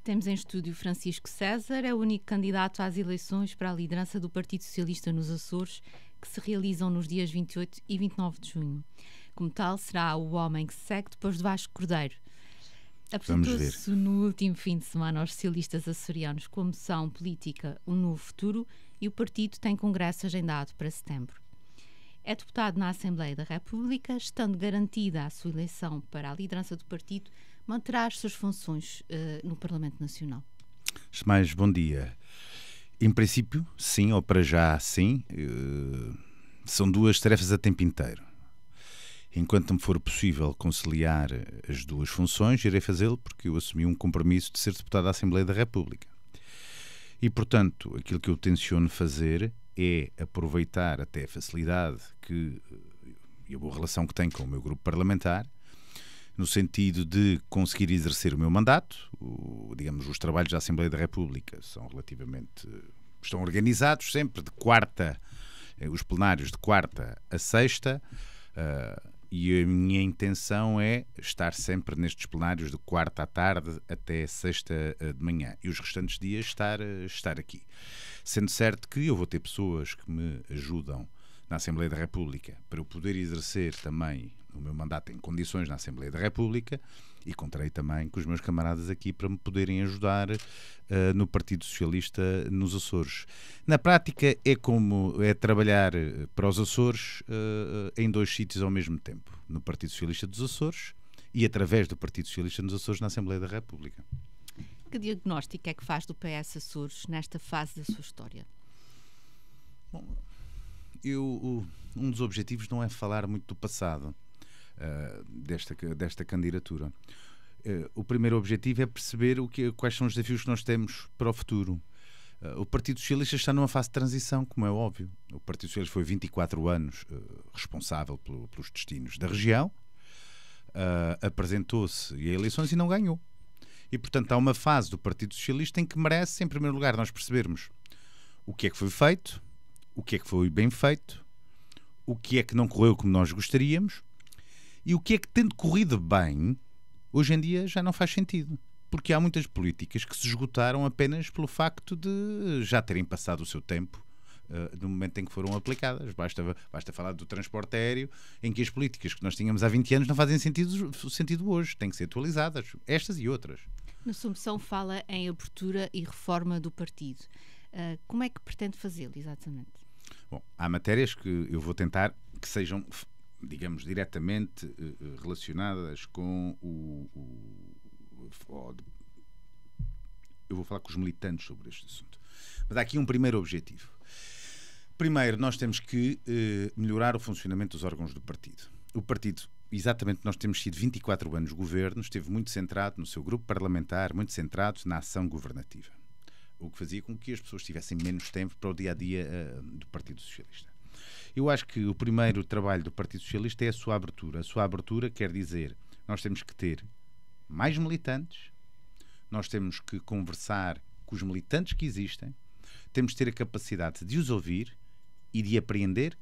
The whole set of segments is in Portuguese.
Temos em estúdio Francisco César, é o único candidato às eleições para a liderança do Partido Socialista nos Açores, que se realizam nos dias 28 e 29 de junho. Como tal, será o homem que se segue depois de Vasco Cordeiro. Apresentou-se no último fim de semana aos socialistas açorianos com a moção política Um Novo Futuro e o partido tem congresso agendado para setembro. É deputado na Assembleia da República, estando garantida a sua eleição para a liderança do partido, manterá as suas funções no Parlamento Nacional. Mais bom dia. Em princípio, sim, ou para já, sim. São duas tarefas a tempo inteiro. Enquanto me for possível conciliar as duas funções, irei fazê-lo porque eu assumi um compromisso de ser deputado da Assembleia da República. E, portanto, aquilo que eu tenciono fazer é aproveitar até a facilidade e a boa relação que tenho com o meu grupo parlamentar, no sentido de conseguir exercer o meu mandato. Digamos, os trabalhos da Assembleia da República estão organizados sempre de quarta, os plenários de quarta a sexta, e a minha intenção é estar sempre nestes plenários de quarta à tarde até sexta de manhã e os restantes dias estar aqui. Sendo certo que eu vou ter pessoas que me ajudam na Assembleia da República para eu poder exercer também o meu mandato em condições na Assembleia da República, e contarei também com os meus camaradas aqui para me poderem ajudar no Partido Socialista nos Açores. Na prática é trabalhar para os Açores em dois sítios ao mesmo tempo, no Partido Socialista dos Açores e através do Partido Socialista nos Açores na Assembleia da República. Que diagnóstico é que faz do PS Açores nesta fase da sua história? Bom, um dos objetivos não é falar muito do passado desta candidatura. O primeiro objetivo é perceber quais são os desafios que nós temos para o futuro. O Partido Socialista está numa fase de transição, como é óbvio. O Partido Socialista foi 24 anos responsável pelos destinos da região, apresentou-se a eleições e não ganhou. E, portanto, há uma fase do Partido Socialista em que merece, em primeiro lugar, nós percebermos o que é que foi feito, o que é que foi bem feito, o que é que não correu como nós gostaríamos e o que é que, tendo corrido bem, hoje em dia já não faz sentido. Porque há muitas políticas que se esgotaram apenas pelo facto de já terem passado o seu tempo no momento em que foram aplicadas. Basta falar do transporte aéreo, em que as políticas que nós tínhamos há 20 anos não fazem sentido hoje. Têm que ser atualizadas, estas e outras. Na sua moção fala em abertura e reforma do partido. Como é que pretende fazê-lo, exatamente? Bom, há matérias que eu vou tentar que sejam, digamos, diretamente relacionadas com eu vou falar com os militantes sobre este assunto. Mas há aqui um primeiro objetivo. Primeiro, nós temos que melhorar o funcionamento dos órgãos do partido. O partido, exatamente, nós temos sido 24 anos de governo, esteve muito centrado no seu grupo parlamentar, muito centrado na ação governativa. O que fazia com que as pessoas tivessem menos tempo para o dia-a-dia do Partido Socialista. Eu acho que o primeiro trabalho do Partido Socialista é a sua abertura. A sua abertura quer dizer, nós temos que ter mais militantes, nós temos que conversar com os militantes que existem, temos que ter a capacidade de os ouvir e de apreender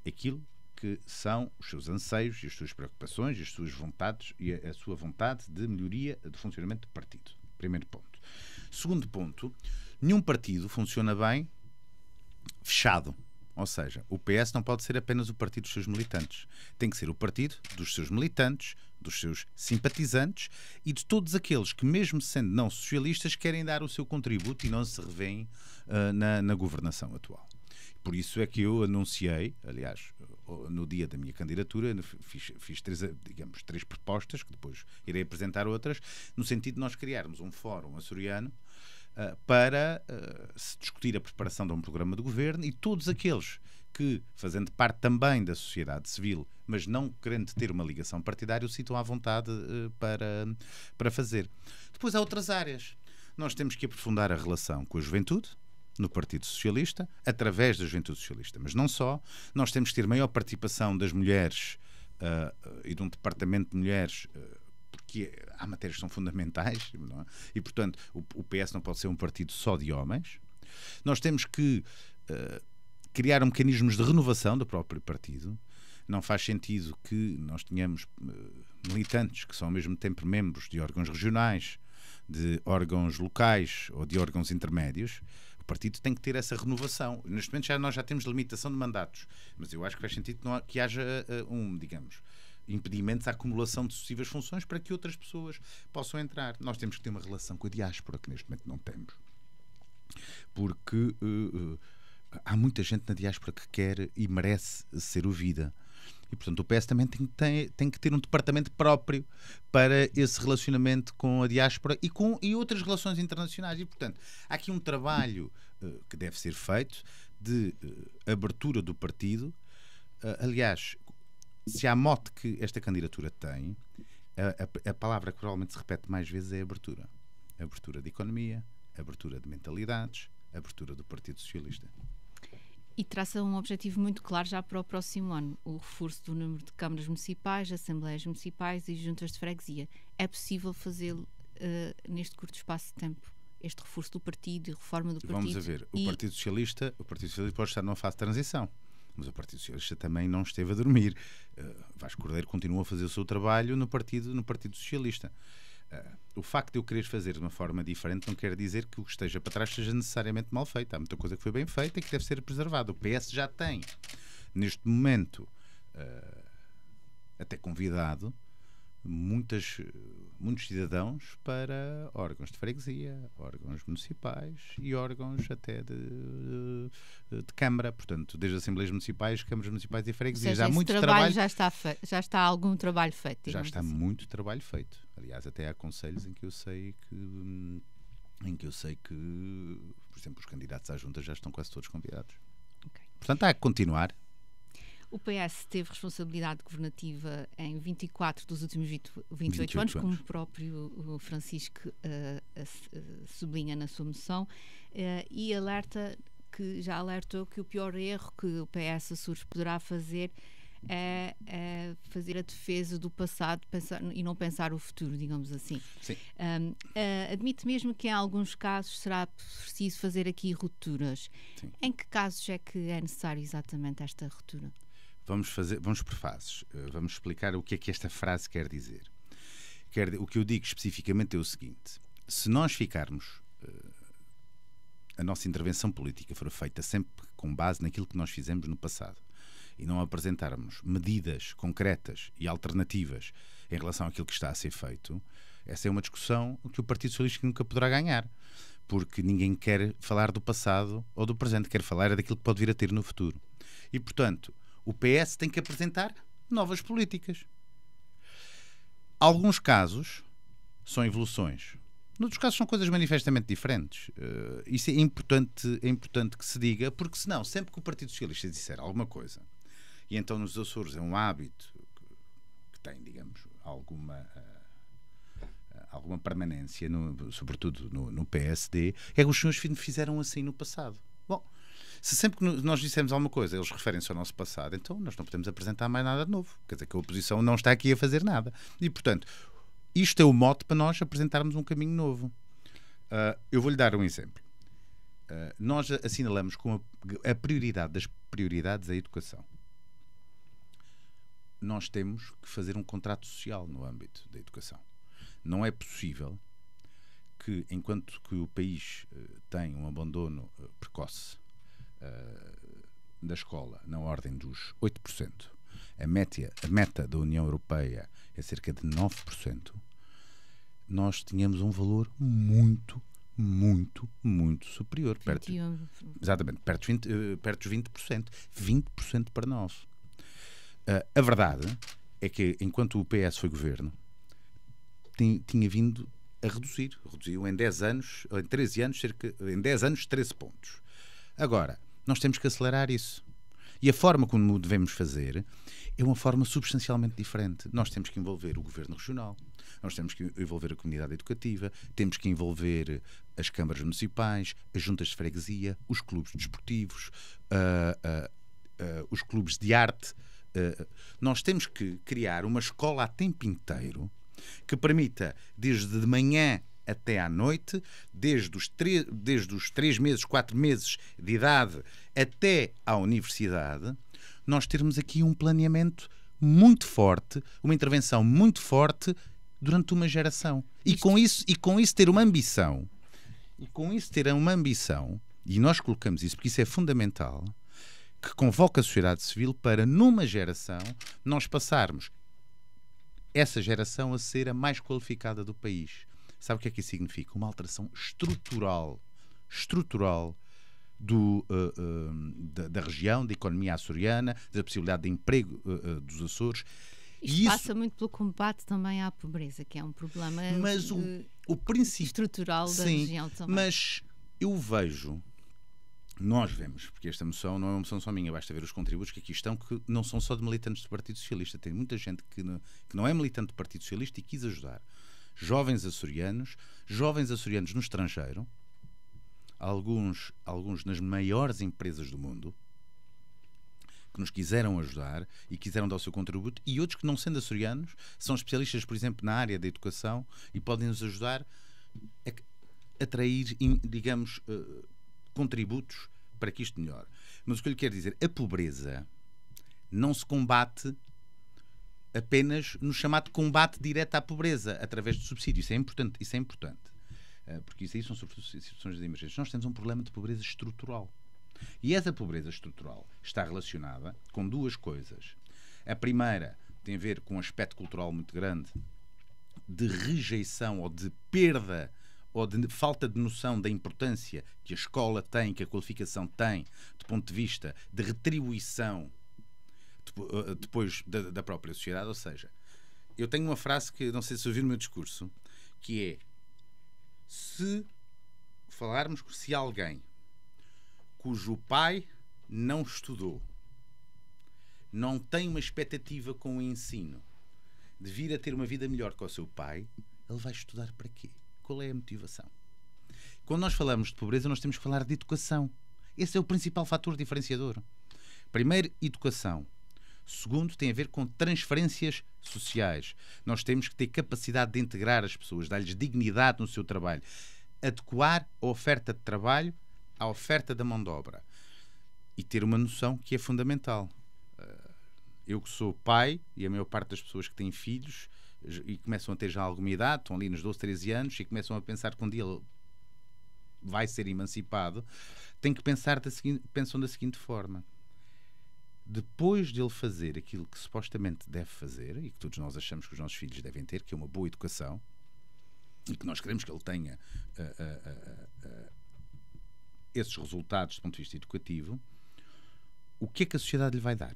aquilo que são os seus anseios e as suas preocupações, as suas vontades e a sua vontade de melhoria do funcionamento do partido. Primeiro ponto. Segundo ponto, nenhum partido funciona bem fechado. Ou seja, o PS não pode ser apenas o partido dos seus militantes. Tem que ser o partido dos seus militantes, dos seus simpatizantes e de todos aqueles que, mesmo sendo não socialistas, querem dar o seu contributo e não se revêem na governação atual. Por isso é que eu anunciei, aliás, no dia da minha candidatura, fiz três propostas, que depois irei apresentar outras, no sentido de nós criarmos um fórum açoriano para se discutir a preparação de um programa de governo e todos aqueles que, fazendo parte também da sociedade civil, mas não querendo ter uma ligação partidária, o sintam à vontade para fazer. Depois há outras áreas. Nós temos que aprofundar a relação com a juventude, no Partido Socialista, através da Juventude Socialista. Mas não só. Nós temos que ter maior participação das mulheres e de um departamento de mulheres, porque há matérias que são fundamentais, não é? E, portanto, o PS não pode ser um partido só de homens. Nós temos que criar mecanismos de renovação do próprio partido. Não faz sentido que nós tenhamos militantes que são ao mesmo tempo membros de órgãos regionais, de órgãos locais ou de órgãos intermédios, o partido tem que ter essa renovação. Neste momento nós já temos limitação de mandatos, mas eu acho que faz sentido que haja digamos, impedimentos à acumulação de sucessivas funções para que outras pessoas possam entrar. Nós temos que ter uma relação com a diáspora, que neste momento não temos. Porque há muita gente na diáspora que quer e merece ser ouvida. E, portanto, o PS também tem que ter um departamento próprio para esse relacionamento com a diáspora e outras relações internacionais. E, portanto, há aqui um trabalho que deve ser feito de abertura do partido. Aliás, se há mote que esta candidatura tem, a palavra que provavelmente se repete mais vezes é abertura. Abertura de economia, abertura de mentalidades, abertura do Partido Socialista. E traça um objetivo muito claro já para o próximo ano, o reforço do número de câmaras municipais, assembleias municipais e juntas de freguesia. É possível fazê-lo neste curto espaço de tempo? Este reforço do partido e reforma do partido? Vamos a ver, o Partido Socialista pode estar numa fase de transição, mas o Partido Socialista também não esteve a dormir. Vasco Cordeiro continua a fazer o seu trabalho no Partido Socialista. O facto de eu querer fazer de uma forma diferente não quer dizer que o que esteja para trás seja necessariamente mal feito. Há muita coisa que foi bem feita e que deve ser preservada. O PS já tem, neste momento, até convidado muitos cidadãos para órgãos de freguesia, órgãos municipais e órgãos até de Câmara. Portanto, desde assembleias municipais, câmaras municipais e freguesias. Há muito trabalho. Já está algum trabalho feito? Já está assim. Muito trabalho feito. Aliás, até há conselhos em que eu sei que, por exemplo, os candidatos à junta já estão quase todos convidados. Okay. Portanto, há que continuar. O PS teve responsabilidade governativa em 24 dos últimos 28 anos, como o próprio Francisco sublinha na sua moção, e já alertou que o pior erro que o PS Açores poderá fazer é fazer a defesa do passado e não pensar o futuro, digamos assim. Sim. Admite mesmo que em alguns casos será preciso fazer aqui rupturas. Sim. Em que casos é que é necessário exatamente esta ruptura? Vamos por fases. Vamos explicar o que é que esta frase quer dizer. O que eu digo especificamente é o seguinte: se nós ficarmos, a nossa intervenção política for feita sempre com base naquilo que nós fizemos no passado e não apresentarmos medidas concretas e alternativas em relação àquilo que está a ser feito, essa é uma discussão que o Partido Socialista nunca poderá ganhar, porque ninguém quer falar do passado ou do presente, quer falar daquilo que pode vir a ter no futuro. E, portanto, o PS tem que apresentar novas políticas. Alguns casos são evoluções. Noutros casos são coisas manifestamente diferentes. Isso é importante que se diga, porque senão, sempre que o Partido Socialista disser alguma coisa, e então nos Açores é um hábito que tem, digamos, alguma permanência, sobretudo no PSD, é que os senhores fizeram assim no passado. Bom, se sempre que nós dissemos alguma coisa, eles referem-se ao nosso passado, então nós não podemos apresentar mais nada de novo. Quer dizer que a oposição não está aqui a fazer nada. E, portanto, isto é o mote para nós apresentarmos um caminho novo. Eu vou-lhe dar um exemplo. Nós assinalamos como a prioridade das prioridades a educação. Nós temos que fazer um contrato social no âmbito da educação. Não é possível que, enquanto que o país tem um abandono precoce da escola na ordem dos 8%, a meta da União Europeia é cerca de 9%, nós tínhamos um valor muito superior. Exatamente, perto dos 20%. 20% para nós. A verdade é que, enquanto o PS foi governo, tinha vindo a reduzir. Reduziu em 10 anos, em 13 anos, em 10 anos, 13 pontos. Agora, nós temos que acelerar isso. E a forma como devemos fazer é uma forma substancialmente diferente. Nós temos que envolver o governo regional, nós temos que envolver a comunidade educativa, temos que envolver as câmaras municipais, as juntas de freguesia, os clubes desportivos, os clubes de arte. Nós temos que criar uma escola a tempo inteiro que permita, desde de manhã até à noite, desde os 3 meses, 4 meses de idade até à universidade, nós termos aqui um planeamento muito forte, uma intervenção muito forte durante uma geração. E com isso ter uma ambição, e nós colocamos isso porque isso é fundamental, que convoca a sociedade civil para, numa geração, nós passarmos essa geração a ser a mais qualificada do país. Sabe o que é que isso significa? Uma alteração estrutural da região, da economia açoriana, da possibilidade de emprego dos Açores. Isto passa muito pelo combate também à pobreza, que é um problema o princípio estrutural da região também. Mas eu vejo, nós vemos, porque esta moção não é uma moção só minha, basta ver os contributos que aqui estão, que não são só de militantes do Partido Socialista. Tem muita gente que não é militante do Partido Socialista e quis ajudar. Jovens açorianos no estrangeiro, alguns nas maiores empresas do mundo, que nos quiseram ajudar e quiseram dar o seu contributo, e outros que, não sendo açorianos, são especialistas, por exemplo, na área da educação e podem nos ajudar a atrair, digamos, contributos para que isto melhore. Mas o que eu lhe quero dizer, a pobreza não se combate apenas no chamado combate direto à pobreza, através de subsídios. Isso é importante. Porque isso aí são sobretudo situações de emergência. Nós temos um problema de pobreza estrutural. E essa pobreza estrutural está relacionada com duas coisas. A primeira tem a ver com um aspecto cultural muito grande de rejeição ou de perda ou de falta de noção da importância que a escola tem, que a qualificação tem, do ponto de vista de retribuição depois da própria sociedade. Ou seja, eu tenho uma frase que não sei se ouviu no meu discurso, que é: se alguém cujo pai não estudou, não tem uma expectativa com o ensino de vir a ter uma vida melhor que o seu pai, ele vai estudar para quê? Qual é a motivação? Quando nós falamos de pobreza, nós temos que falar de educação. Esse é o principal fator diferenciador. Primeiro, educação. Segundo, tem a ver com transferências sociais. Nós temos que ter capacidade de integrar as pessoas, dar-lhes dignidade no seu trabalho, adequar a oferta de trabalho à oferta da mão de obra e ter uma noção que é fundamental. Eu que sou pai, e a maior parte das pessoas que têm filhos e começam a ter já alguma idade, estão ali nos 12, 13 anos e começam a pensar que um dia ele vai ser emancipado, têm que pensam da seguinte forma: depois de ele fazer aquilo que supostamente deve fazer e que todos nós achamos que os nossos filhos devem ter, que é uma boa educação, e que nós queremos que ele tenha esses resultados do ponto de vista educativo, o que é que a sociedade lhe vai dar?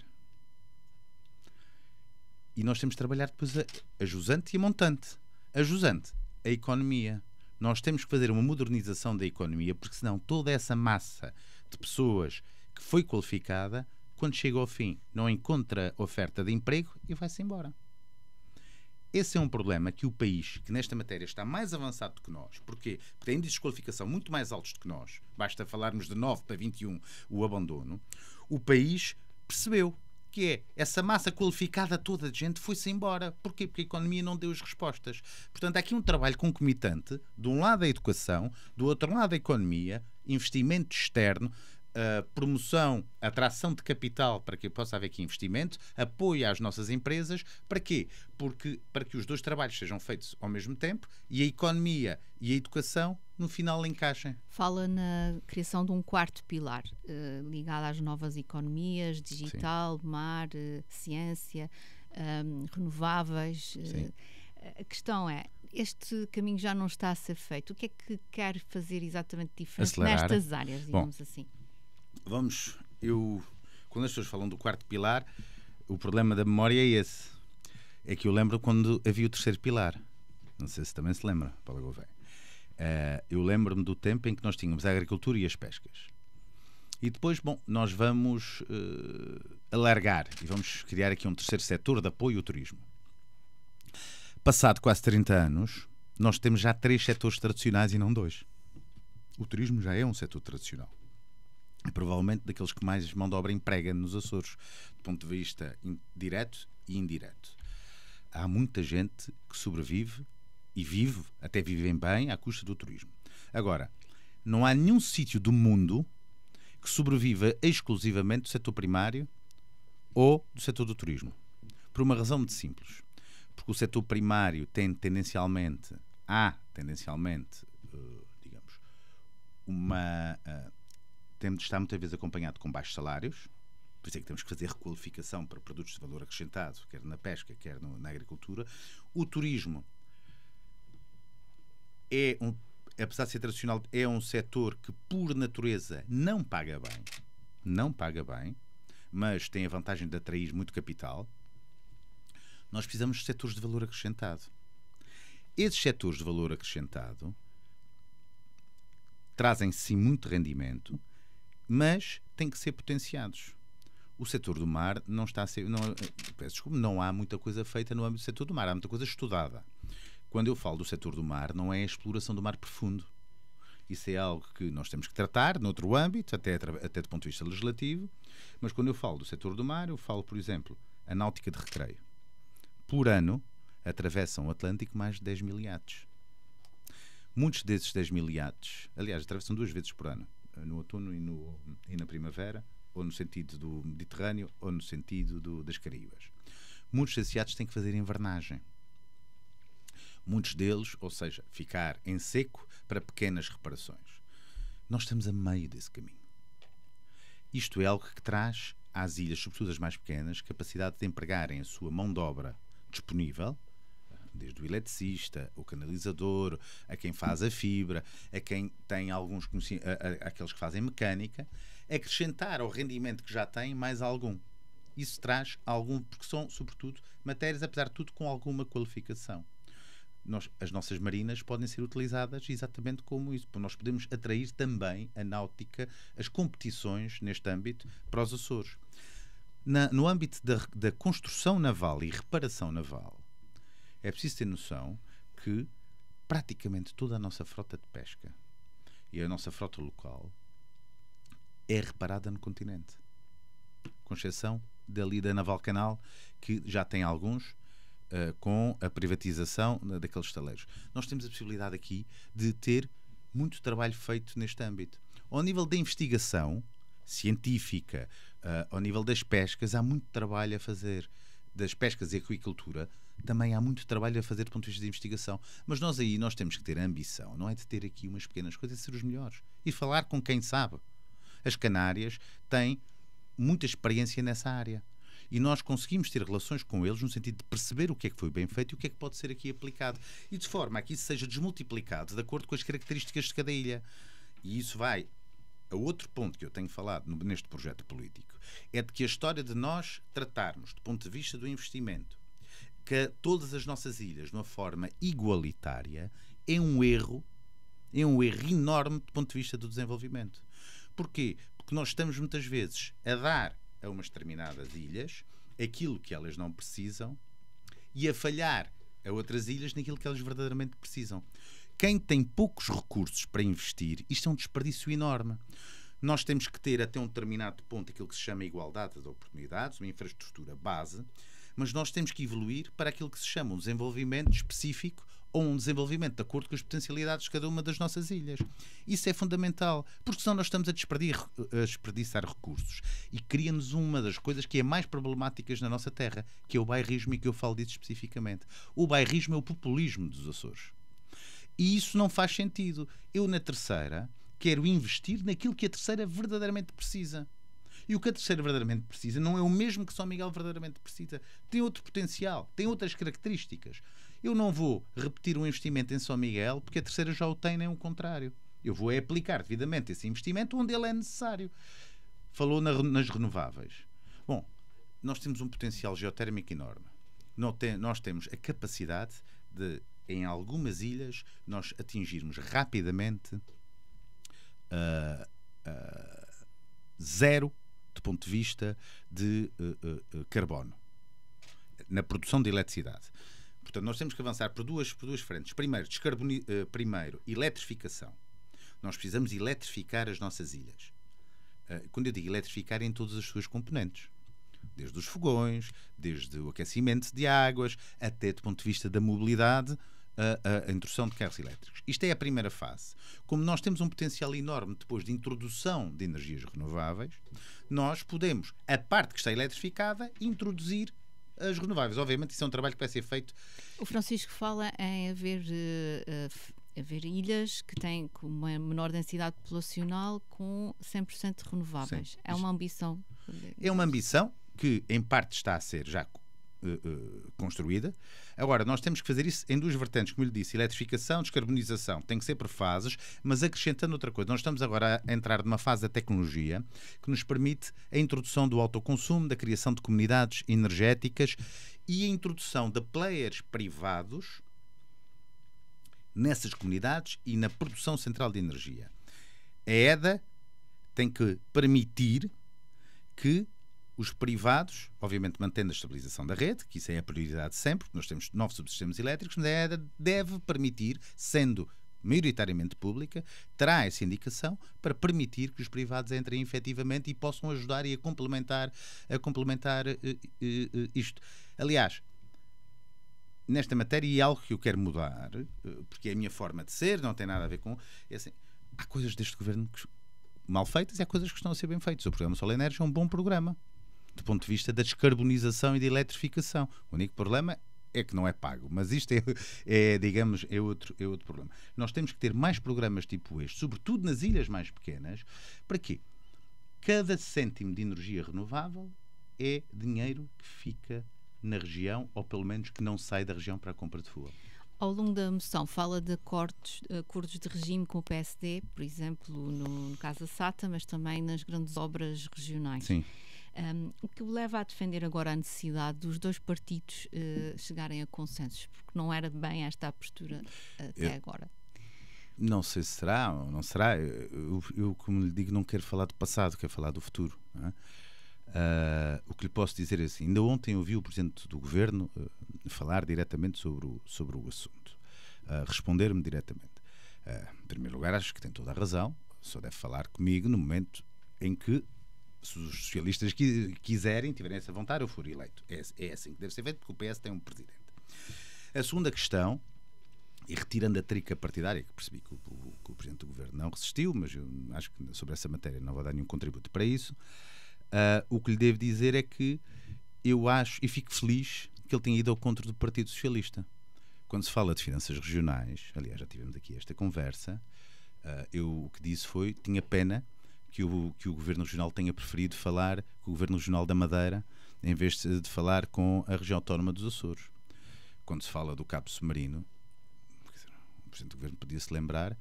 E nós temos de trabalhar depois a jusante e a montante. A jusante, a economia. Nós temos que fazer uma modernização da economia, porque senão toda essa massa de pessoas que foi qualificada, quando chega ao fim, não encontra oferta de emprego e vai-se embora. Esse é um problema que o país, que nesta matéria está mais avançado do que nós, porquê? Porque tem índices de qualificação muito mais altos do que nós, basta falarmos de 9 para 21 o abandono, o país percebeu que é essa massa qualificada toda de gente foi-se embora. Porquê? Porque a economia não deu as respostas. Portanto, há aqui um trabalho concomitante, de um lado a educação, do outro lado a economia, investimento externo, promoção, atração de capital para que possa haver aqui investimento, apoio às nossas empresas. Para quê? Porque para que os dois trabalhos sejam feitos ao mesmo tempo e a economia e a educação no final encaixem. Fala na criação de um quarto pilar ligado às novas economias, digital, sim, mar, ciência, renováveis. A questão é, este caminho já não está a ser feito. O que é que quer fazer exatamente diferente acelerar nestas áreas, digamos assim? Quando as pessoas falam do quarto pilar, o problema da memória é esse. É que eu lembro quando havia o terceiro pilar. Não sei se também se lembra, Paulo Gouveia. Eu lembro-me do tempo em que nós tínhamos a agricultura e as pescas. E depois, nós vamos alargar e vamos criar aqui um terceiro setor de apoio ao turismo. Passado quase 30 anos, nós temos já 3 setores tradicionais e não 2. O turismo já é um setor tradicional. E provavelmente daqueles que mais mão de obra emprega nos Açores, do ponto de vista direto e indireto. Há muita gente que sobrevive e vive, até vivem bem, à custa do turismo. Agora, não há nenhum sítio do mundo que sobreviva exclusivamente do setor primário ou do setor do turismo. Por uma razão muito simples. porque o setor primário tem tendencialmente, digamos, está muitas vezes acompanhado com baixos salários. Por isso é que temos que fazer requalificação para produtos de valor acrescentado, quer na pesca, quer na agricultura. O turismo apesar de ser tradicional, é um setor que, por natureza, não paga bem, mas tem a vantagem de atrair muito capital. Nós precisamos de setores de valor acrescentado. Esses setores de valor acrescentado trazem sim muito rendimento, mas têm que ser potenciados. O setor do mar não está a ser... não há muita coisa feita no âmbito do setor do mar, há muita coisa estudada. Quando eu falo do setor do mar, não é a exploração do mar profundo. Isso é algo que nós temos que tratar noutro âmbito, até do ponto de vista legislativo. Mas quando eu falo do setor do mar, eu falo, por exemplo, a náutica de recreio. Por ano, atravessam o Atlântico mais de 10 mil iates. Muitos desses 10 mil iates, aliás, atravessam 2 vezes por ano, no outono e na primavera, ou no sentido do Mediterrâneo, ou no sentido das Caraíbas. Muitos desses iates têm que fazer invernagem. Muitos deles, ou seja, ficar em seco para pequenas reparações. Nós estamos a meio desse caminho. Isto é algo que traz às ilhas, sobretudo as mais pequenas, capacidade de empregarem a sua mão de obra disponível, desde o eletricista, o canalizador, a quem faz a fibra, a quem tem alguns conhecimentos, aqueles que fazem mecânica, acrescentar ao rendimento que já tem mais algum. Isso traz algum, porque são, sobretudo, matérias, apesar de tudo, com alguma qualificação. As nossas marinas podem ser utilizadas exatamente como isso. Nós podemos atrair também a náutica, as competições neste âmbito para os Açores. No âmbito da construção naval e reparação naval, é preciso ter noção que praticamente toda a nossa frota de pesca e a nossa frota local é reparada no continente. Com exceção dali da Naval Canal, que já tem alguns, com a privatização daqueles estaleiros. Nós temos a possibilidade aqui de ter muito trabalho feito neste âmbito. Ao nível da investigação científica, ao nível das pescas, há muito trabalho a fazer. Das pescas e aquicultura, também há muito trabalho a fazer do ponto de vista de investigação. Mas nós temos que ter a ambição, não é de ter aqui umas pequenas coisas, é de ser os melhores. E falar com quem sabe. As Canárias têm muita experiência nessa área. E nós conseguimos ter relações com eles no sentido de perceber o que é que foi bem feito e o que é que pode ser aqui aplicado. E de forma a que isso seja desmultiplicado de acordo com as características de cada ilha. E isso vai a outro ponto que eu tenho falado neste projeto político. É de que a história de nós tratarmos, do ponto de vista do investimento, que todas as nossas ilhas, de uma forma igualitária, é um erro enorme do ponto de vista do desenvolvimento. Porquê? Porque nós estamos muitas vezes a dar a umas determinadas ilhas aquilo que elas não precisam e a falhar a outras ilhas naquilo que elas verdadeiramente precisam. Quem tem poucos recursos para investir, isto é um desperdício enorme. Nós temos que ter até um determinado ponto aquilo que se chama igualdade de oportunidades, uma infraestrutura base, mas nós temos que evoluir para aquilo que se chama um desenvolvimento específico ou um desenvolvimento de acordo com as potencialidades de cada uma das nossas ilhas. Isso é fundamental, porque senão nós estamos a desperdiçar recursos e cria-nos uma das coisas que é mais problemáticas na nossa terra, que é o bairrismo, e que eu falo disso especificamente. O bairrismo é o populismo dos Açores. E isso não faz sentido. Eu, na terceira, quero investir naquilo que a terceira verdadeiramente precisa. E o que a terceira verdadeiramente precisa não é o mesmo que São Miguel verdadeiramente precisa. Tem outro potencial, tem outras características. Eu não vou repetir um investimento em São Miguel porque a terceira já o tem, nem o contrário. Eu vou aplicar devidamente esse investimento onde ele é necessário. Falou nas renováveis. Bom, nós temos um potencial geotérmico enorme. Nós temos a capacidade de, em algumas ilhas, nós atingirmos rapidamente zero do ponto de vista de carbono na produção de eletricidade. Portanto, nós temos que avançar por duas frentes. Primeiro, eletrificação. Nós precisamos eletrificar as nossas ilhas. Quando eu digo eletrificar, em todas as suas componentes. Desde os fogões, desde o aquecimento de águas, até do ponto de vista da mobilidade, a introdução de carros elétricos. Isto é a primeira fase. Como nós temos um potencial enorme depois de introdução de energias renováveis, nós podemos, a parte que está eletrificada, introduzir as renováveis. Obviamente isso é um trabalho que vai ser feito. O Francisco fala em haver ilhas que têm uma menor densidade populacional com 100% renováveis. Sim. É uma ambição? É uma ambição que em parte está a ser já construída. Agora, nós temos que fazer isso em duas vertentes, como eu lhe disse, eletrificação, descarbonização, tem que ser por fases, mas acrescentando outra coisa. Nós estamos agora a entrar numa fase da tecnologia que nos permite a introdução do autoconsumo, da criação de comunidades energéticas e a introdução de players privados nessas comunidades e na produção central de energia. A EDA tem que permitir que os privados, obviamente mantendo a estabilização da rede, que isso é a prioridade sempre, porque nós temos 9 subsistemas elétricos, mas a EDA deve permitir, sendo maioritariamente pública, terá essa indicação para permitir que os privados entrem efetivamente e possam ajudar e a complementar isto. Aliás, nesta matéria, é algo que eu quero mudar, porque é a minha forma de ser, não tem nada a ver com... assim, há coisas deste governo mal feitas e há coisas que estão a ser bem feitas. O programa Sol Energia é um bom programa do ponto de vista da descarbonização e da eletrificação. O único problema é que não é pago, mas isto digamos, é outro problema. Nós temos que ter mais programas tipo este, sobretudo nas ilhas mais pequenas. Para quê? Cada cêntimo de energia renovável é dinheiro que fica na região, ou pelo menos que não sai da região para a compra de fuel. Ao longo da moção fala de acordos de regime com o PSD, por exemplo, no caso da SATA, mas também nas grandes obras regionais. Sim. O que o leva a defender agora a necessidade dos dois partidos chegarem a consensos, porque não era bem esta a postura até agora. Não sei se será ou não será. Eu, como lhe digo, não quero falar do passado, quero falar do futuro. Não é? O que lhe posso dizer é assim, ainda ontem ouvi o Presidente do Governo falar diretamente sobre o assunto, responder-me diretamente. Em primeiro lugar, acho que tem toda a razão, só deve falar comigo no momento em que, se os socialistas quiserem, tiverem essa vontade, eu for eleito. É assim que deve ser feito, porque o PS tem um Presidente. A segunda questão, e retirando a trica partidária, que percebi que o Presidente do Governo não resistiu, mas eu acho que sobre essa matéria não vou dar nenhum contributo para isso. O que lhe devo dizer é que eu acho e fico feliz que ele tenha ido ao encontro do Partido Socialista. Quando se fala de finanças regionais, aliás, já tivemos aqui esta conversa, o que disse foi, tinha pena que o Governo Regional tenha preferido falar com o Governo Regional da Madeira em vez de falar com a região autónoma dos Açores. Quando se fala do Cabo Submarino, o Presidente do Governo podia-se lembrar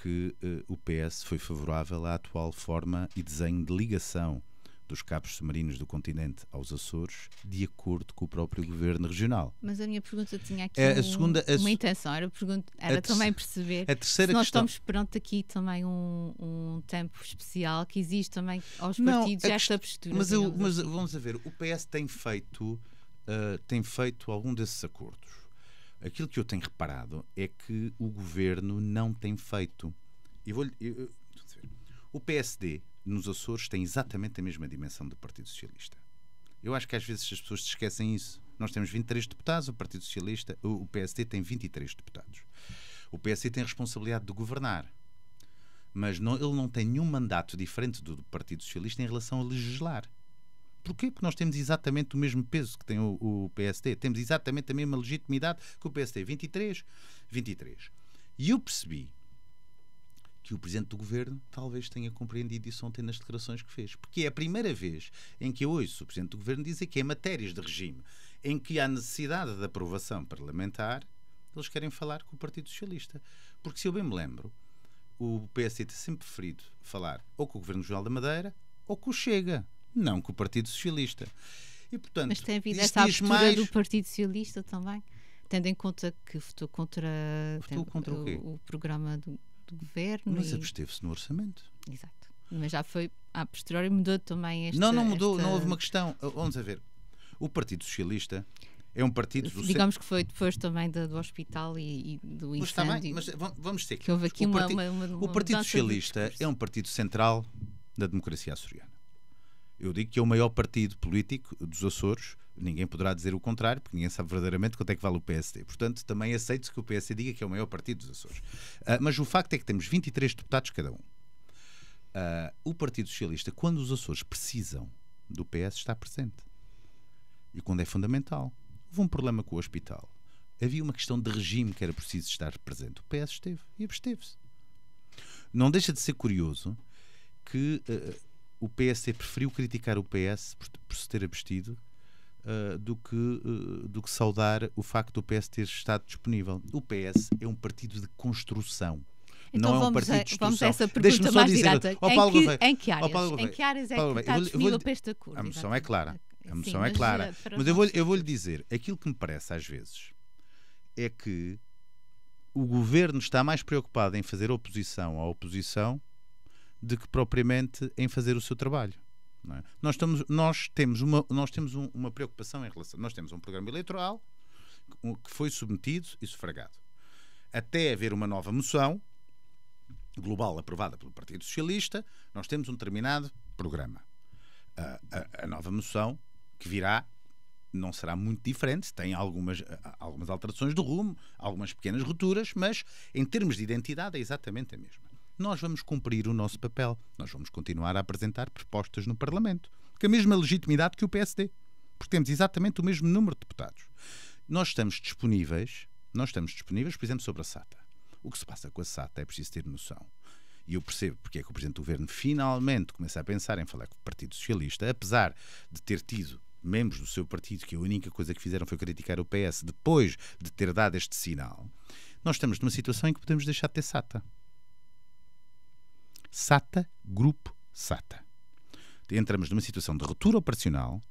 que o PS foi favorável à atual forma e desenho de ligação dos cabos submarinos do continente aos Açores, de acordo com o próprio Governo Regional. Mas a minha pergunta tinha aqui uma intenção, era também perceber se nós estamos perante aqui também um tempo especial que existe também aos partidos esta postura. Mas vamos a ver, o PS tem feito algum desses acordos. Aquilo que eu tenho reparado é que o Governo não tem feito. O PSD nos Açores tem exatamente a mesma dimensão do Partido Socialista. Eu acho que às vezes as pessoas se esquecem isso. Nós temos 23 deputados, o Partido Socialista, o PSD tem 23 deputados. O PSD tem a responsabilidade de governar, mas ele não tem nenhum mandato diferente do Partido Socialista em relação a legislar. Porquê? Porque nós temos exatamente o mesmo peso que tem o PSD. Temos exatamente a mesma legitimidade que o PSD. 23. E eu percebi que o Presidente do Governo talvez tenha compreendido isso ontem nas declarações que fez. Porque é a primeira vez em que eu ouço o Presidente do Governo dizer que em matérias de regime em que há necessidade de aprovação parlamentar, eles querem falar com o Partido Socialista. Porque, se eu bem me lembro, o PSD tem sempre preferido falar ou com o Governo Regional da Madeira ou com o Chega, não com o Partido Socialista. E, portanto, mas tem havido essa abertura do Partido Socialista também, tendo em conta que votou contra o programa do Governo. Mas absteve-se no orçamento. Exato. Mas já foi, a posteriori mudou também esta... Não mudou, não houve uma questão. Vamos a ver. O Partido Socialista é um partido... Digamos que foi depois também do hospital e do incêndio. Está bem, mas vamos ter que houve aqui o Partido Socialista é um partido central da democracia açoriana. Eu digo que é o maior partido político dos Açores. Ninguém poderá dizer o contrário, porque ninguém sabe verdadeiramente quanto é que vale o PSD. Portanto, também aceito que o PSD diga que é o maior partido dos Açores. Mas o facto é que temos 23 deputados cada um. O Partido Socialista, quando os Açores precisam do PS, está presente. e quando é fundamental. Houve um problema com o hospital. Havia uma questão de regime que era preciso estar presente. O PS esteve e absteve-se. Não deixa de ser curioso que o PSD preferiu criticar o PS por se ter abstido do que saudar o facto do PS ter estado disponível. O PS é um partido de construção. Então não é um partido de vamos a destruição. essa pergunta mais direta. Em que áreas é que está disponível para este acordo? A moção é clara. A moção é mas, clara. Mas eu vou-lhe dizer, aquilo que me parece às vezes é que o governo está mais preocupado em fazer oposição à oposição do que propriamente em fazer o seu trabalho. Não é? Nós temos uma preocupação em relação... Nós temos um programa eleitoral que foi submetido e sufragado. Até haver uma nova moção global aprovada pelo Partido Socialista, nós temos um determinado programa. A nova moção que virá não será muito diferente, tem algumas alterações do rumo, algumas pequenas rupturas, mas em termos de identidade é exatamente a mesma. Nós vamos cumprir o nosso papel, nós vamos continuar a apresentar propostas no Parlamento, com a mesma legitimidade que o PSD, porque temos exatamente o mesmo número de deputados. Nós estamos disponíveis, por exemplo, sobre a SATA. O que se passa com a SATA é preciso ter noção. E eu percebo porque é que o Presidente do Governo finalmente começa a pensar em falar com o Partido Socialista, apesar de ter tido membros do seu partido que a única coisa que fizeram foi criticar o PS depois de ter dado este sinal. Nós estamos numa situação em que podemos deixar de ter SATA. SATA, Grupo SATA. Entramos numa situação de ruptura operacional,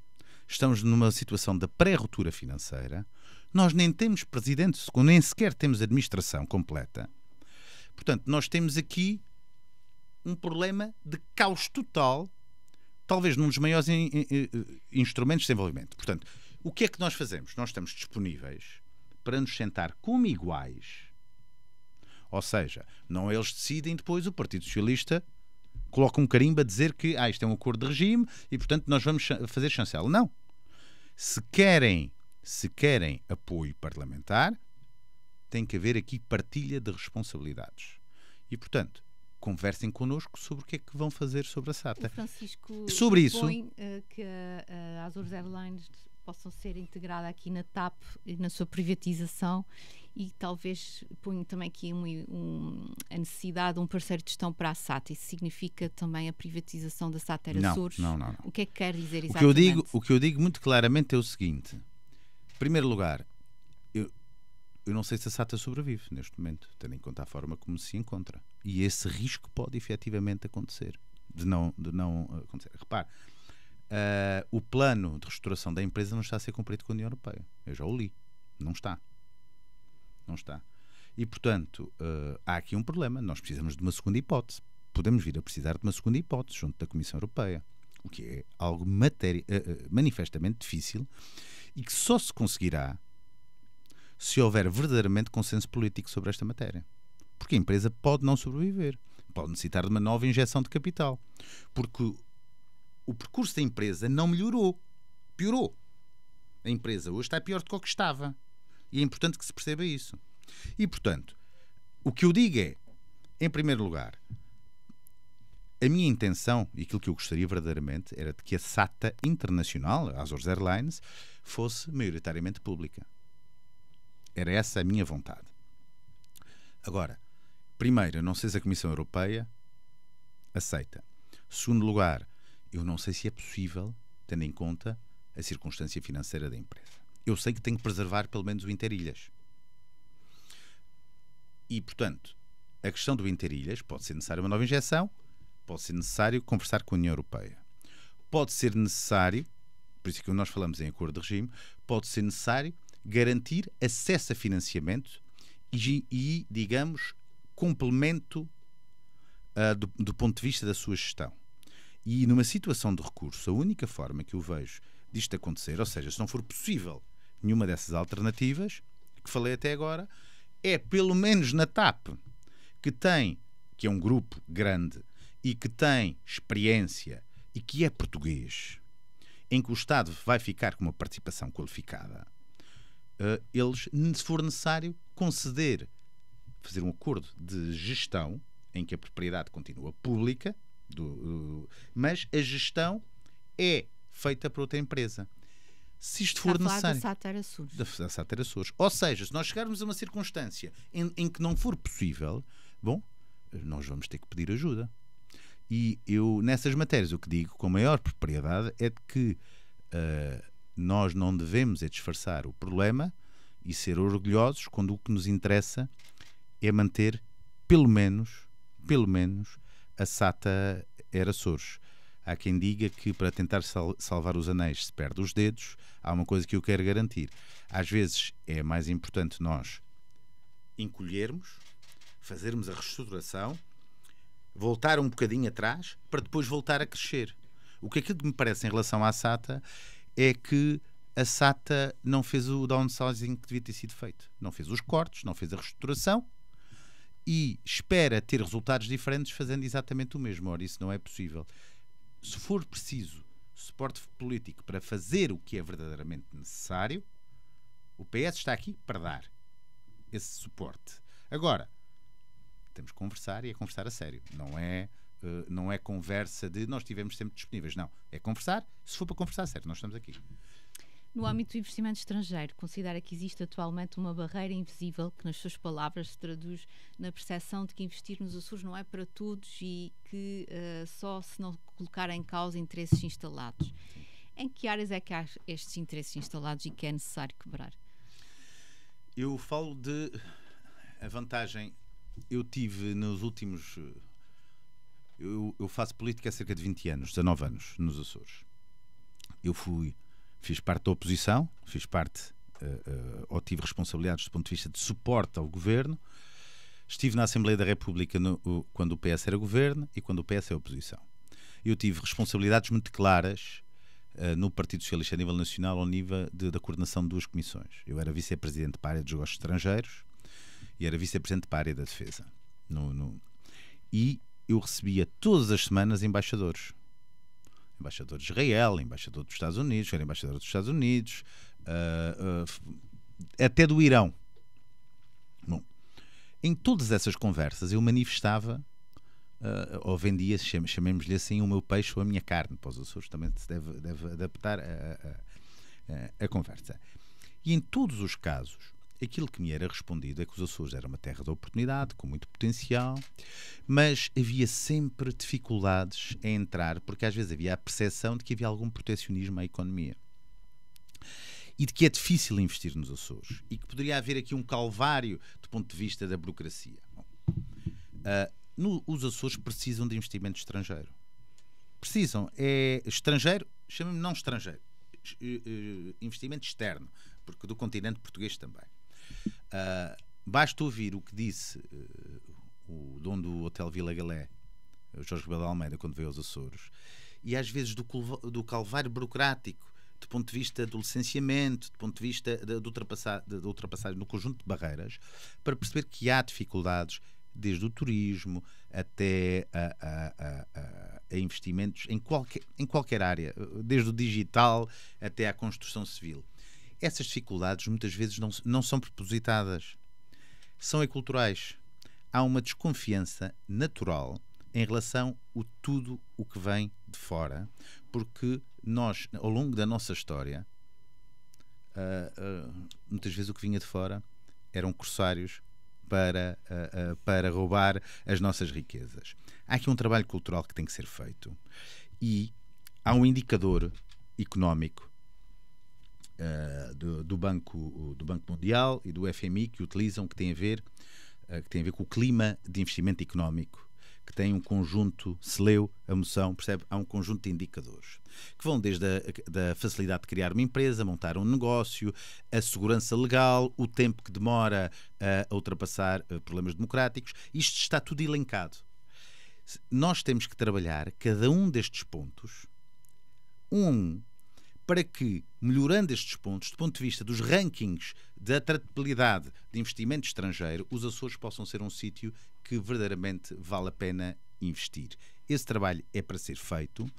estamos numa situação de pré-ruptura financeira, nós nem temos presidente, nem sequer temos administração completa. Portanto, nós temos aqui um problema de caos total, talvez num dos maiores instrumentos de desenvolvimento. Portanto, o que é que nós fazemos? Nós estamos disponíveis para nos sentar como iguais. Ou seja, não eles decidem, depois o Partido Socialista coloca um carimbo a dizer que isto é um acordo de regime e, portanto, nós vamos fazer chancela. Não. Se querem apoio parlamentar, tem que haver aqui partilha de responsabilidades. E, portanto, conversem connosco sobre o que é que vão fazer sobre a SATA. O Francisco sobre isso, propõe que a Azores Airlines possam ser integrada aqui na TAP e na sua privatização e talvez ponho também aqui a necessidade de um parceiro de gestão para a SATA. Isso significa também a privatização da SATA Açores? Não. O que é que quer dizer exatamente? O que eu digo muito claramente é o seguinte. Em primeiro lugar, eu não sei se a SATA sobrevive neste momento, tendo em conta a forma como se encontra. E esse risco pode efetivamente acontecer. De não acontecer. Repare, o plano de restauração da empresa não está a ser cumprido com a União Europeia. Eu já o li. Não está. E, portanto, há aqui um problema. Nós precisamos de uma segunda hipótese. Podemos vir a precisar de uma segunda hipótese junto da Comissão Europeia. O que é algo manifestamente difícil e que só se conseguirá se houver verdadeiramente consenso político sobre esta matéria. Porque a empresa pode não sobreviver. Pode necessitar de uma nova injeção de capital. Porque o percurso da empresa não melhorou. Piorou. A empresa hoje está pior do que o que estava. E é importante que se perceba isso. E, portanto, o que eu digo é, em primeiro lugar, a minha intenção, e aquilo que eu gostaria verdadeiramente, era de que a SATA Internacional, a Azores Airlines, fosse maioritariamente pública. Era essa a minha vontade. Agora, primeiro, eu não sei se a Comissão Europeia aceita. Segundo lugar, eu não sei se é possível, tendo em conta a circunstância financeira da empresa. Eu sei que tenho que preservar pelo menos o Interilhas. E, portanto, a questão do Interilhas pode ser necessária uma nova injeção, pode ser necessário conversar com a União Europeia. Pode ser necessário, por isso que nós falamos em acordo de regime, pode ser necessário garantir acesso a financiamento e digamos, complemento do ponto de vista da sua gestão. E numa situação de recurso, a única forma que eu vejo disto acontecer, ou seja, se não for possível nenhuma dessas alternativas que falei até agora, é pelo menos na TAP, que é um grupo grande e que tem experiência e que é português, em que o Estado vai ficar com uma participação qualificada, eles, se for necessário, fazer um acordo de gestão em que a propriedade continua pública, mas a gestão é feita por outra empresa. se isto for necessário. Da SATA Açores. Da SATA Açores. Ou seja, se nós chegarmos a uma circunstância em que não for possível, bom, nós vamos ter que pedir ajuda. E eu, nessas matérias, o que digo com a maior propriedade é de que nós não devemos disfarçar o problema e ser orgulhosos quando o que nos interessa é manter, pelo menos, a SATA Açores. Há quem diga que para tentar salvar os anéis se perde os dedos. Há uma coisa que eu quero garantir. Às vezes é mais importante nós encolhermos, fazermos a reestruturação, voltar um bocadinho atrás para depois voltar a crescer. O que aquilo que me parece em relação à SATA é que a SATA não fez o downsizing que devia ter sido feito. Não fez os cortes, não fez a reestruturação e espera ter resultados diferentes fazendo exatamente o mesmo. Ora, isso não é possível. Se for preciso suporte político para fazer o que é verdadeiramente necessário, o PS está aqui para dar esse suporte. Agora, temos que conversar e é conversar a sério. Não é conversa de nós estivemos sempre disponíveis. Não, é conversar. Se for para conversar a sério, nós estamos aqui. No âmbito do investimento estrangeiro, considera que existe atualmente uma barreira invisível que, nas suas palavras, se traduz na percepção de que investir nos Açores não é para todos e que só se não colocar em causa interesses instalados. Em que áreas é que há estes interesses instalados e que é necessário quebrar? Eu falo de a vantagem. Eu tive nos últimos... Eu faço política há cerca de 20 anos, 19 anos, nos Açores. Fiz parte da oposição, ou tive responsabilidades do ponto de vista de suporte ao governo. Estive na Assembleia da República quando o PS era governo e quando o PS é oposição. Eu tive responsabilidades muito claras no Partido Socialista a nível nacional, ao nível da coordenação de duas comissões. Eu era vice-presidente para a área dos negócios estrangeiros e era vice-presidente para a área da defesa. E eu recebia todas as semanas embaixadores. Embaixador de Israel, embaixador dos Estados Unidos, era embaixador dos Estados Unidos, até do Irão. Bom, em todas essas conversas eu manifestava, ou vendia, chamemos-lhe assim, o meu peixe ou a minha carne, para os Açores também se deve adaptar a conversa. E em todos os casos, aquilo que me era respondido é que os Açores eram uma terra de oportunidade, com muito potencial, mas havia sempre dificuldades em entrar, porque às vezes havia a percepção de que havia algum protecionismo à economia. E de que é difícil investir nos Açores. E que poderia haver aqui um calvário do ponto de vista da burocracia. Bom, os Açores precisam de investimento estrangeiro. Precisam. É estrangeiro, chamem-me não estrangeiro. Investimento externo, porque do continente português também. Basta ouvir o que disse o dono do Hotel Vila Galé, o Jorge Rebelo de Almeida, quando veio aos Açores, e às vezes do calvário burocrático, do ponto de vista do licenciamento, do ponto de vista da ultrapassagem do conjunto de barreiras, para perceber que há dificuldades, desde o turismo até a investimentos em qualquer área, desde o digital até à construção civil. Essas dificuldades muitas vezes não são propositadas, são culturais. Há uma desconfiança natural em relação a tudo o que vem de fora, porque nós, ao longo da nossa história, muitas vezes o que vinha de fora eram corsários para roubar as nossas riquezas. Há aqui um trabalho cultural que tem que ser feito e há um indicador económico do Banco Mundial e do FMI que utilizam, que tem a ver com o clima de investimento económico, que tem um conjunto, se leu a moção, percebe, há um conjunto de indicadores que vão desde da facilidade de criar uma empresa, montar um negócio, a segurança legal, o tempo que demora a ultrapassar problemas democráticos. Isto está tudo elencado. Nós temos que trabalhar cada um destes pontos para que, melhorando estes pontos, do ponto de vista dos rankings da atratividade de investimento estrangeiro, os Açores possam ser um sítio que verdadeiramente vale a pena investir. Esse trabalho é para ser feito.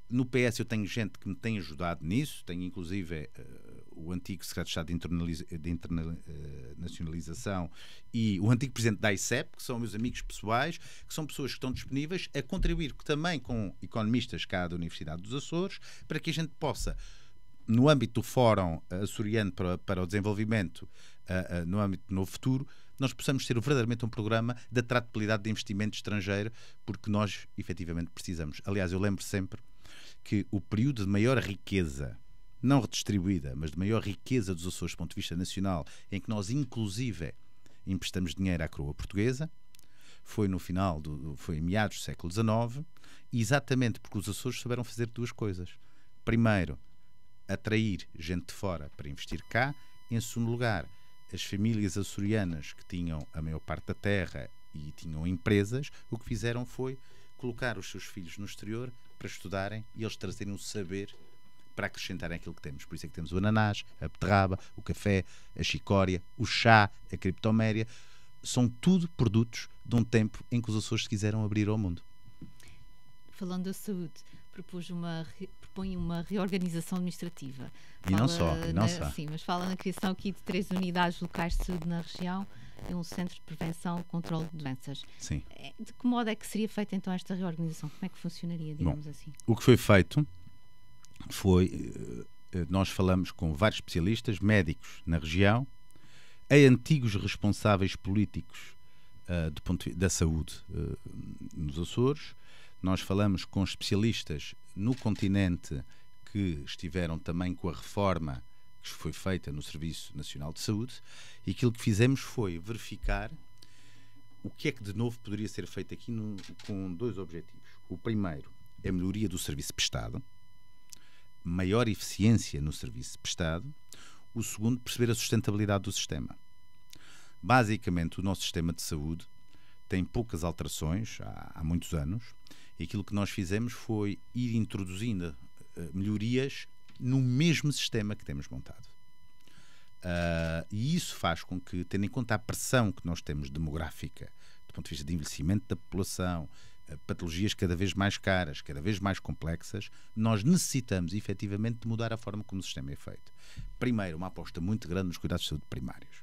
No PS eu tenho gente que me tem ajudado nisso, tenho inclusive o antigo secretário de Estado de Internacionalização e o antigo presidente da ICEP, que são meus amigos pessoais, que são pessoas que estão disponíveis a contribuir também com economistas cá da Universidade dos Açores, para que a gente possa no âmbito do Fórum Açoriano para o Desenvolvimento, no âmbito do Novo Futuro, nós possamos ter verdadeiramente um programa de atratibilidade de investimento estrangeiro, porque nós, efetivamente, precisamos. Aliás, eu lembro sempre que o período de maior riqueza, não redistribuída, mas de maior riqueza dos Açores do ponto de vista nacional, em que nós, inclusive, emprestamos dinheiro à coroa portuguesa, foi foi em meados do século XIX, exatamente porque os Açores souberam fazer duas coisas. Primeiro, atrair gente de fora para investir cá. Em segundo lugar, as famílias açorianas que tinham a maior parte da terra e tinham empresas, o que fizeram foi colocar os seus filhos no exterior para estudarem e eles trazerem o saber para acrescentarem aquilo que temos. Por isso é que temos o ananás, a beterraba, o café, a chicória, o chá, a criptoméria. São tudo produtos de um tempo em que os Açores se quiseram abrir ao mundo. Falando da saúde, propõe uma reorganização administrativa. E não só. Sim, mas fala na criação aqui de 3 unidades locais de saúde na região e um centro de prevenção e controle de doenças. Sim. De que modo é que seria feita então esta reorganização? Como é que funcionaria, digamos assim? O que foi feito foi, nós falamos com vários especialistas, médicos na região, a antigos responsáveis políticos do ponto de vista da saúde nos Açores. Nós falamos com especialistas no continente que estiveram também com a reforma que foi feita no Serviço Nacional de Saúde, e aquilo que fizemos foi verificar o que é que de novo poderia ser feito aqui com 2 objetivos. O primeiro é a melhoria do serviço prestado, maior eficiência no serviço prestado. O segundo, perceber a sustentabilidade do sistema. Basicamente, o nosso sistema de saúde tem poucas alterações há muitos anos, e aquilo que nós fizemos foi ir introduzindo melhorias no mesmo sistema que temos montado. E isso faz com que, tendo em conta a pressão que nós temos demográfica, do ponto de vista de envelhecimento da população, patologias cada vez mais caras, cada vez mais complexas, nós necessitamos efetivamente de mudar a forma como o sistema é feito. Primeiro, uma aposta muito grande nos cuidados de saúde primários.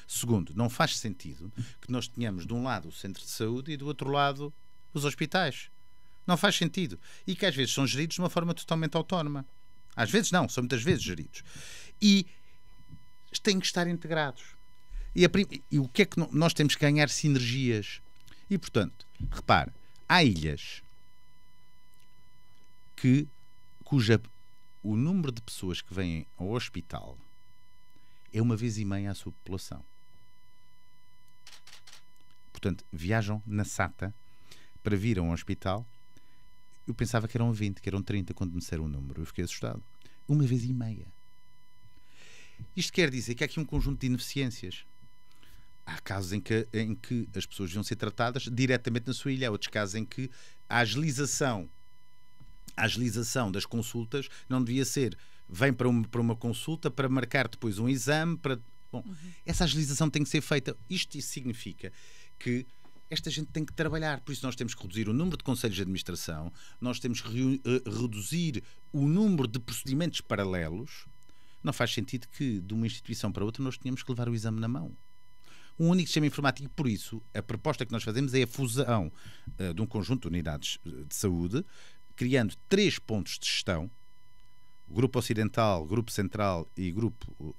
Segundo, não faz sentido que nós tenhamos de um lado o centro de saúde e do outro lado os hospitais. Não faz sentido. E que às vezes são geridos de uma forma totalmente autónoma. Às vezes não, são muitas vezes geridos. E têm que estar integrados. E o que é que nós temos que ganhar? Sinergias. E, portanto, repare, há ilhas o número de pessoas que vêm ao hospital é 1,5 a sua população. Portanto, viajam na SATA para vir a um hospital. Eu pensava que eram 20, que eram 30 quando me disseram o número. Eu fiquei assustado. 1,5. Isto quer dizer que há aqui um conjunto de ineficiências. Há casos em que as pessoas deviam ser tratadas diretamente na sua ilha. Há outros casos em que a agilização das consultas não devia ser vem para uma consulta para marcar depois um exame. Essa agilização tem que ser feita. Isto significa que esta gente tem que trabalhar. Por isso nós temos que reduzir o número de conselhos de administração, nós temos que reduzir o número de procedimentos paralelos. Não faz sentido que de uma instituição para outra nós tenhamos que levar o exame na mão. Um único sistema informático. Por isso, a proposta que nós fazemos é a fusão de um conjunto de unidades de saúde, criando 3 pontos de gestão: Grupo Ocidental, Grupo Central e Grupo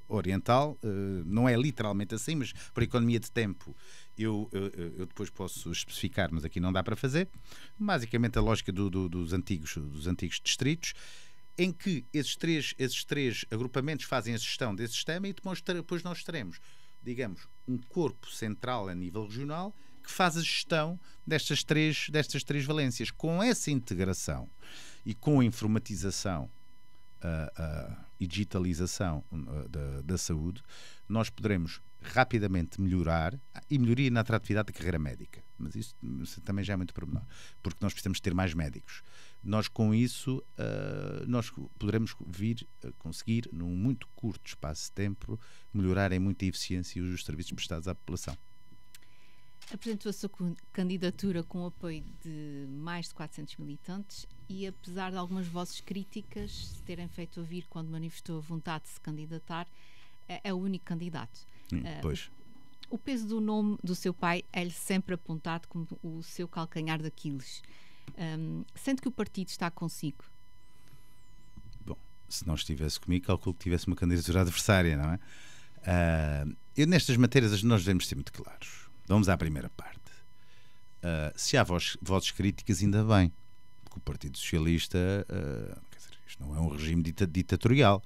Oriental. Não é literalmente assim, mas por economia de tempo eu depois posso especificar, mas aqui não dá para fazer. Basicamente a lógica dos antigos distritos, em que esses três agrupamentos fazem a gestão desse sistema, e depois nós teremos, digamos, um corpo central a nível regional que faz a gestão destas três valências. Com essa integração e com a informatização e digitalização da saúde, nós poderemos rapidamente melhoria na atratividade da carreira médica. Mas isso também já é muito pormenor, porque nós precisamos ter mais médicos. Nós, com isso, nós poderemos vir a conseguir, num muito curto espaço de tempo, melhorar em muita eficiência os serviços prestados à população. Apresentou a sua candidatura com o apoio de mais de 400 militantes e, apesar de algumas vozes críticas se terem feito ouvir quando manifestou a vontade de se candidatar, é o único candidato. Pois. O peso do nome do seu pai é-lhe sempre apontado como o seu calcanhar de Aquiles. Sente que o partido está consigo? Bom, Se não estivesse comigo, calculo que tivesse uma candidatura adversária, não é? Nestas matérias nós devemos ser muito claros. Vamos à primeira parte. Se há vozes críticas, ainda bem, porque o Partido Socialista, quer dizer, isto não é um regime ditatorial.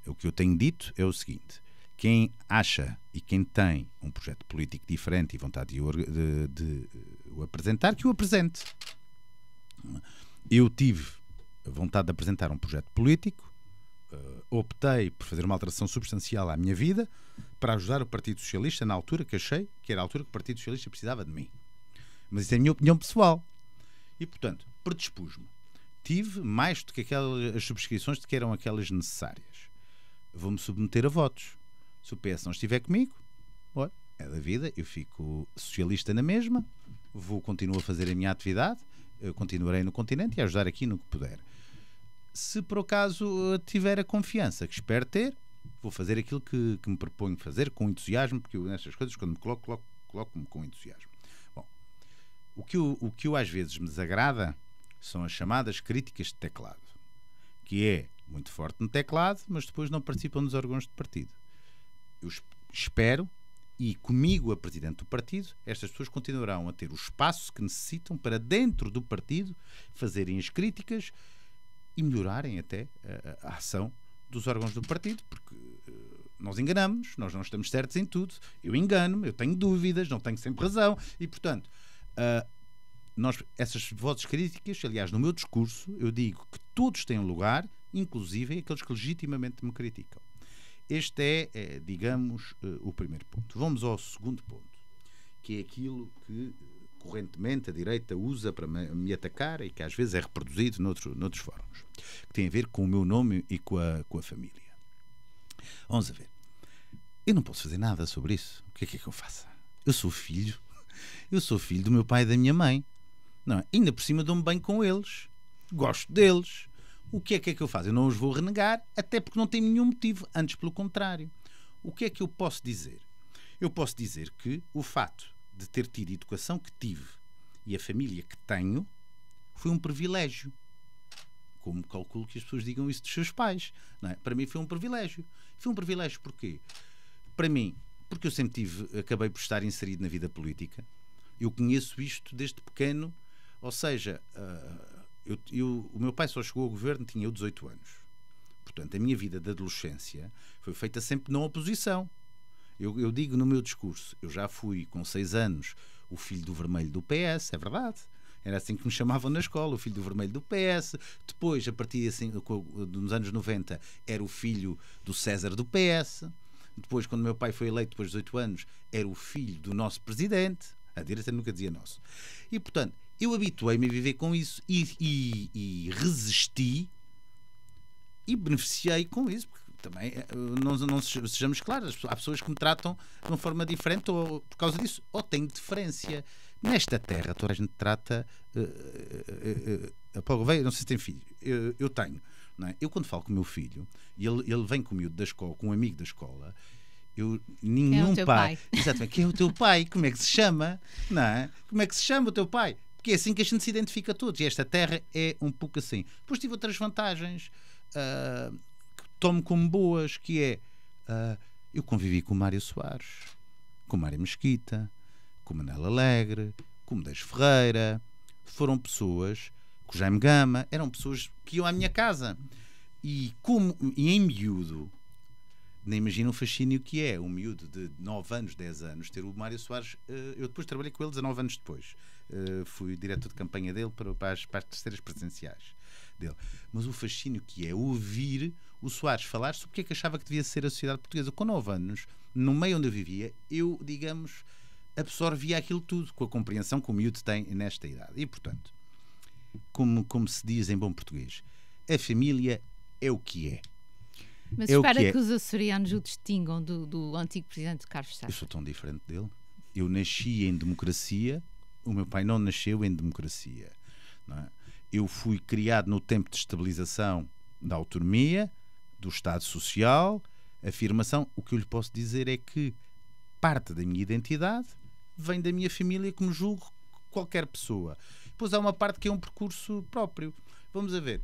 O que eu tenho dito é o seguinte: quem acha e quem tem um projeto político diferente e vontade de o apresentar, que o apresente. Eu tive a vontade de apresentar um projeto político, optei por fazer uma alteração substancial à minha vida para ajudar o Partido Socialista na altura que achei que era a altura que o Partido Socialista precisava de mim. Mas isso é a minha opinião pessoal. E, portanto, predispus-me. Tive mais do que as subscrições de que eram aquelas necessárias. Vou-me submeter a votos. Se o PS não estiver comigo, olha, é da vida, eu fico socialista na mesma, continuo a fazer a minha atividade, eu continuarei no continente e a ajudar aqui no que puder. Se por acaso tiver a confiança que espero ter, vou fazer aquilo que me proponho fazer com entusiasmo, porque eu nestas coisas, quando me coloco-me com entusiasmo. Bom, o que eu às vezes me desagrada são as chamadas críticas de teclado, que é muito forte no teclado, mas depois não participam nos órgãos de partido. Eu espero, e comigo a presidente do partido, estas pessoas continuarão a ter o espaço que necessitam para dentro do partido fazerem as críticas e melhorarem até a ação dos órgãos do partido, porque nós enganamos, nós não estamos certos em tudo, eu engano-me, eu tenho dúvidas, não tenho sempre razão, e portanto essas vozes críticas, aliás, no meu discurso eu digo que todos têm lugar, inclusive aqueles que legitimamente me criticam. Este é, digamos, o primeiro ponto. Vamos ao segundo ponto, que é aquilo que correntemente a direita usa para me atacar e que às vezes é reproduzido noutros fóruns, que tem a ver com o meu nome e com a família. Vamos a ver. Eu não posso fazer nada sobre isso. O que é que eu faça? Eu sou filho do meu pai e da minha mãe. Não é? Ainda por cima dou-me bem com eles. Gosto deles. O que é que eu faço? Eu não os vou renegar, até porque não tenho nenhum motivo, antes pelo contrário. O que é que eu posso dizer? Eu posso dizer que o fato de ter tido a educação que tive e a família que tenho foi um privilégio. Como calculo que as pessoas digam isso dos seus pais. Não é? Para mim foi um privilégio. Foi um privilégio porquê? Para mim, porque eu sempre acabei por estar inserido na vida política. Eu conheço isto desde pequeno, ou seja, o meu pai só chegou ao governo, tinha eu 18 anos. Portanto, a minha vida de adolescência foi feita sempre na oposição. Eu digo no meu discurso, eu já fui com 6 anos o filho do vermelho do PS, é verdade. Era assim que me chamavam na escola, o filho do vermelho do PS. Depois, a partir assim, dos anos 90, era o filho do César do PS. Depois, quando meu pai foi eleito, depois de 18 anos, era o filho do nosso presidente. A direita nunca dizia nosso. E, portanto, eu habituei-me a viver com isso e resisti e beneficiei com isso, porque também não sejamos claros, há pessoas que me tratam de uma forma diferente ou por causa disso, ou tenho diferença. Nesta terra toda a gente trata Paulo Gouveia, não sei se tem filho, eu tenho, não é? Eu quando falo com o meu filho e ele vem com o miúdo da escola, com um amigo da escola, nenhum pai. Exatamente, quem é o teu pai? Como é que se chama? Não é? Como é que se chama o teu pai? Porque é assim que a gente se identifica todos. E esta terra é um pouco assim. Depois tive outras vantagens que tomo como boas, que é eu convivi com o Mário Soares, com o Mário Mesquita, com o Manel Alegre, com o Medeiros Ferreira. Foram pessoas, com o Jaime Gama, eram pessoas que iam à minha casa. E em miúdo, nem imagino o fascínio que é um miúdo de 9 anos, 10 anos, ter o Mário Soares. Eu depois trabalhei com ele 19 anos depois. Fui diretor de campanha dele para as terceiras presidenciais dele. Mas o fascínio que é ouvir o Soares falar sobre o que é que achava que devia ser a sociedade portuguesa. Com 9 anos, no meio onde eu vivia, eu, digamos, absorvia aquilo tudo com a compreensão que o miúdo tem nesta idade. E, portanto, como se diz em bom português, a família é o que é. Mas espera que os açorianos o distingam do antigo presidente Carlos César. Eu sou tão diferente dele. Eu nasci em democracia, o meu pai não nasceu em democracia. Não é? Eu fui criado no tempo de estabilização da autonomia, do Estado Social, afirmação. O que eu lhe posso dizer é que parte da minha identidade vem da minha família, como julgo qualquer pessoa. Depois há uma parte que é um percurso próprio. Vamos a ver.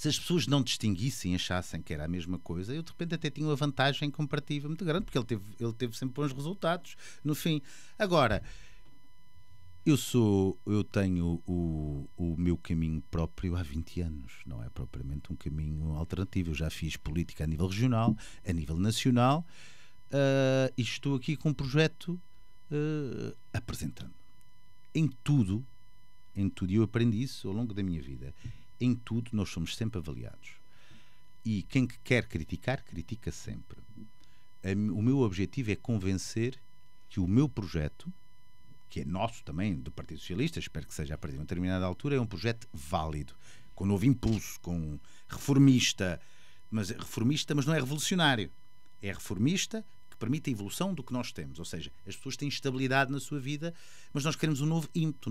Se as pessoas não distinguissem, achassem que era a mesma coisa, eu de repente até tinha uma vantagem comparativa muito grande, porque ele teve sempre bons resultados no fim. Agora, eu tenho o meu caminho próprio há 20 anos, não é propriamente um caminho alternativo. Eu já fiz política a nível regional, a nível nacional, e estou aqui com um projeto apresentando. Em tudo, e eu aprendi isso ao longo da minha vida, em tudo nós somos sempre avaliados. E quem quer criticar, critica sempre. O meu objetivo é convencer que o meu projeto, que é nosso também, do Partido Socialista, espero que seja a partir de uma determinada altura, é um projeto válido, com novo impulso, com reformista, mas não é revolucionário. É reformista que permite a evolução do que nós temos. Ou seja, as pessoas têm estabilidade na sua vida, mas nós queremos um novo ímpeto,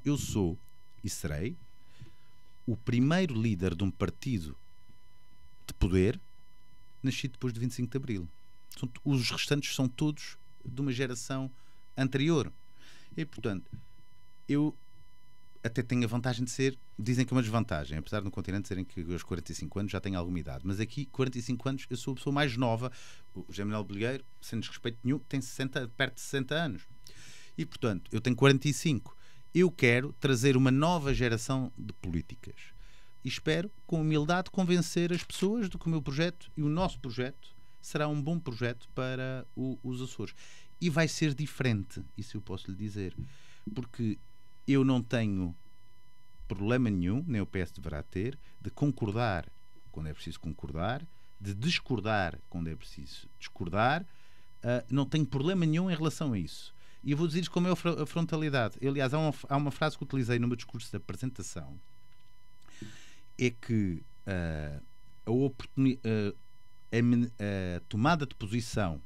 eu sou e serei o primeiro líder de um partido de poder nascido depois de 25 de Abril. Os restantes são todos de uma geração anterior. E, portanto, eu até tenho a vantagem de ser, dizem que é uma desvantagem, apesar de no continente dizerem que aos 45 anos já tenho alguma idade, mas aqui, 45 anos, eu sou a pessoa mais nova. O José Manuel Bolieiro, sem desrespeito nenhum, tem perto de 60 anos. E, portanto, eu tenho 45. Eu quero trazer uma nova geração de políticas. E espero, com humildade, convencer as pessoas de que o meu projeto e o nosso projeto será um bom projeto para os Açores. E vai ser diferente, isso eu posso lhe dizer. Porque eu não tenho problema nenhum, nem o PS deverá ter, de concordar quando é preciso concordar, de discordar quando é preciso discordar. Não tenho problema nenhum em relação a isso. E eu vou dizer como é a frontalidade. Aliás, há uma frase que utilizei no meu discurso de apresentação, é que a tomada de posição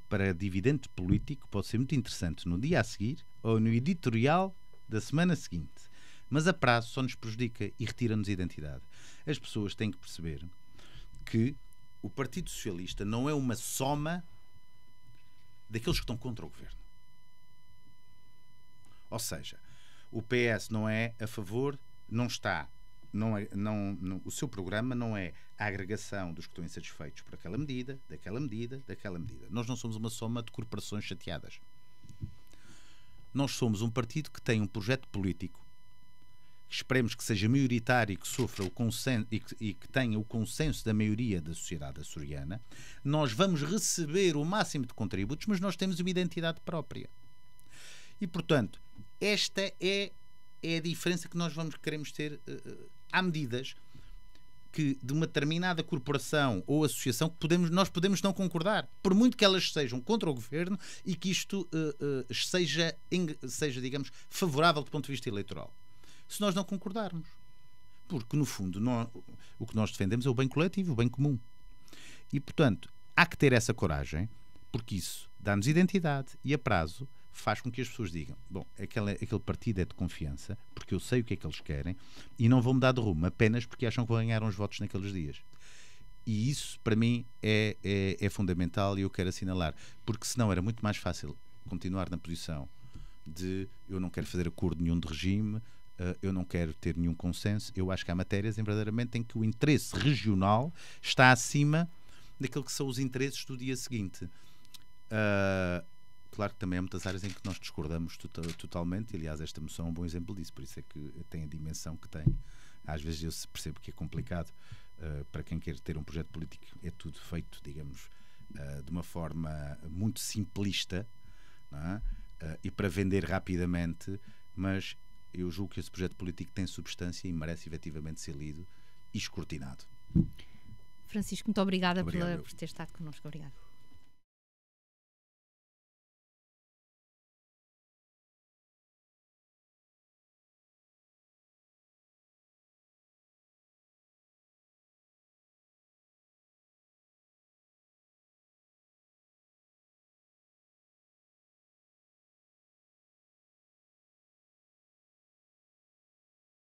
para dividendo político pode ser muito interessante no dia a seguir ou no editorial da semana seguinte, mas a prazo só nos prejudica e retira-nos identidade. As pessoas têm que perceber que o Partido Socialista não é uma soma daqueles que estão contra o governo. Ou seja, o PS não é a favor, o seu programa não é a agregação dos que estão insatisfeitos por aquela medida, daquela medida, daquela medida. Nós não somos uma soma de corporações chateadas. Nós somos um partido que tem um projeto político que esperemos que seja maioritário e que sofra o consenso e que tenha o consenso da maioria da sociedade açoriana. Nós vamos receber o máximo de contributos, mas nós temos uma identidade própria. E, portanto, esta é a diferença que nós queremos ter. Há medidas que de uma determinada corporação ou associação que nós podemos não concordar, por muito que elas sejam contra o governo e que isto seja, digamos, favorável do ponto de vista eleitoral. Se nós não concordarmos. Porque, no fundo, o que nós defendemos é o bem coletivo, o bem comum. E, portanto, há que ter essa coragem, porque isso dá-nos identidade e, a prazo, faz com que as pessoas digam: bom, aquele partido é de confiança, porque eu sei o que é que eles querem e não vão mudar de rumo apenas porque acham que ganharam os votos naqueles dias. E isso, para mim, é fundamental e eu quero assinalar, porque senão era muito mais fácil continuar na posição de eu não quero fazer acordo nenhum de regime, eu não quero ter nenhum consenso. Eu acho que há matérias, verdadeiramente, em que o interesse regional está acima daquilo que são os interesses do dia seguinte. Claro que também há muitas áreas em que nós discordamos totalmente, e aliás esta moção é um bom exemplo disso, por isso é que tem a dimensão que tem. Às vezes eu percebo que é complicado para quem quer ter um projeto político, é tudo feito, digamos, de uma forma muito simplista, não é? E para vender rapidamente, mas eu julgo que esse projeto político tem substância e merece efetivamente ser lido e escrutinado. Francisco, muito obrigada por ter estado connosco. Obrigada.